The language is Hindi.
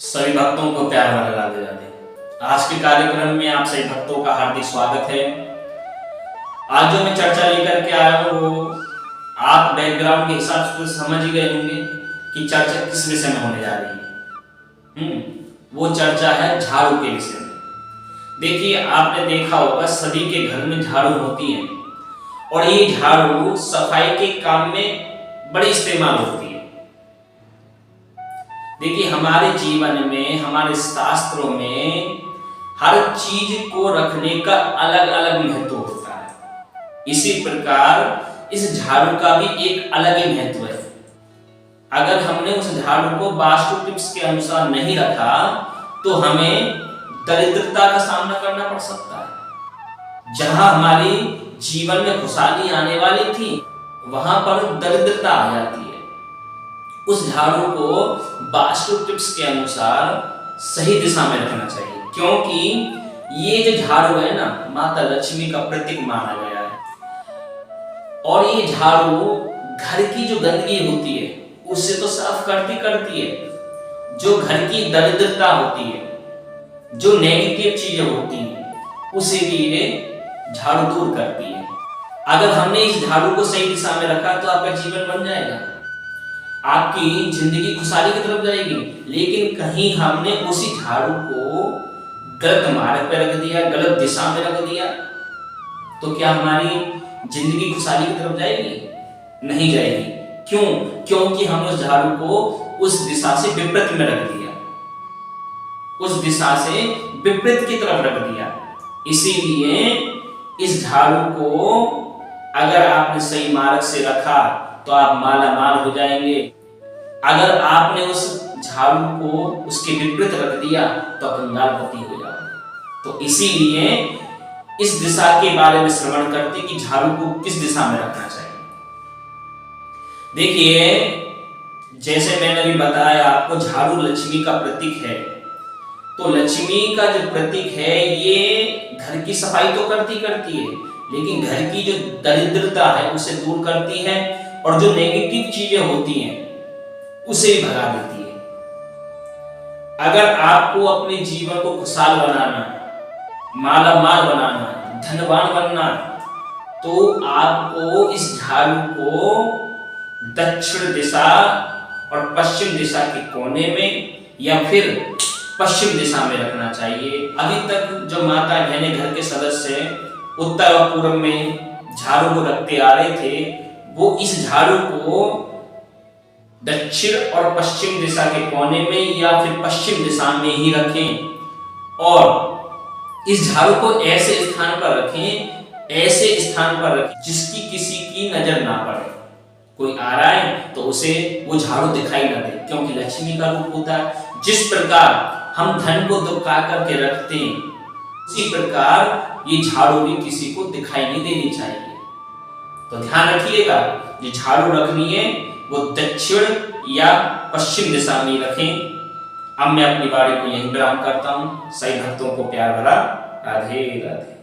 सभी भक्तों को प्यार भरा राधे राधे। आज के कार्यक्रम में आप सभी भक्तों का हार्दिक स्वागत है। आज जो मैं चर्चा लेकर के आया हूँ वो आप बैकग्राउंड के हिसाब से समझ ही गए होंगे कि चर्चा किस विषय में होने जा रही है। वो चर्चा है झाड़ू के विषय में। देखिए, आपने देखा होगा सभी के घर में झाड़ू होती है और ये झाड़ू सफाई के काम में बड़ी इस्तेमाल होती है। देखिए, हमारे जीवन में, हमारे शास्त्रों में हर चीज को रखने का अलग अलग महत्व होता है। इसी प्रकार इस झाड़ू का भी एक अलग ही महत्व है। अगर हमने उस झाड़ू को वास्तु टिप्स के अनुसार नहीं रखा तो हमें दरिद्रता का सामना करना पड़ सकता है। जहां हमारी जीवन में खुशहाली आने वाली थी वहां पर दरिद्रता आ जाती है। उस झाड़ू को वास्तु टिप्स के अनुसार सही दिशा में रखना चाहिए, क्योंकि ये जो झाड़ू है ना, माता लक्ष्मी का प्रतीक माना गया है। और ये झाड़ू घर की जो गंदगी होती है उससे तो साफ करती है। जो घर की दरिद्रता होती है, जो नेगेटिव चीजें होती हैं, उसे भी ये झाड़ू दूर करती है। अगर हमने इस झाड़ू को सही दिशा में रखा तो आपका जीवन बन जाएगा, आपकी जिंदगी खुशहाली की तरफ जाएगी। लेकिन कहीं हमने उसी झाड़ू को गलत मार्ग पर रख दिया, गलत दिशा में रख दिया, तो क्या हमारी जिंदगी खुशहाली की तरफ जाएगी? नहीं जाएगी। क्यों? क्योंकि हमने उस झाड़ू को उस दिशा से विपरीत में रख दिया, उस दिशा से विपरीत की तरफ रख दिया। इसीलिए इस झाड़ू को अगर आपने सही मार्ग से रखा तो आप माला माल हो जाएंगे। अगर आपने उस झाड़ू को उसके विपरीत रख दिया तो कंगालपति हो जाओगे। तो इसीलिए इस दिशा के बारे में श्रवण करते कि झाड़ू को किस दिशा में रखना चाहिए। देखिए, जैसे मैंने अभी बताया आपको, झाड़ू लक्ष्मी का प्रतीक है। तो लक्ष्मी का जो प्रतीक है ये घर की सफाई तो करती है, लेकिन घर की जो दरिद्रता है उसे दूर करती है और जो नेगेटिव चीजें होती हैं उसे भी भगा देती है। अगर आपको अपने जीवन को खुशहाल बनाना, माला माल बनाना, धनवान बनना, तो आपको इस झाड़ू को दक्षिण दिशा और पश्चिम दिशा के कोने में या फिर पश्चिम दिशा में रखना चाहिए। अभी तक जो माता बहने घर के सदस्य उत्तर और पूर्व में झाड़ू को रखते आ रहे थे, वो इस झाड़ू को दक्षिण और पश्चिम दिशा के कोने में या फिर पश्चिम दिशा में ही रखें और इस झाड़ू को ऐसे स्थान पर रखें जिसकी किसी की नजर ना पड़े। कोई आ रहा है तो उसे वो झाड़ू दिखाई ना दे, क्योंकि लक्ष्मी का रूप होता है। जिस प्रकार हम धन को दुबका करके रखते हैं, उसी प्रकार ये झाड़ू भी किसी को दिखाई नहीं देनी चाहिए। तो ध्यान रखिएगा, जो झाड़ू रखनी है वो दक्षिण या पश्चिम दिशा में रखें। अब मैं अपनी वाणी को यहीं विराम करता हूं। सभी भक्तों को प्यार भरा राधे राधे।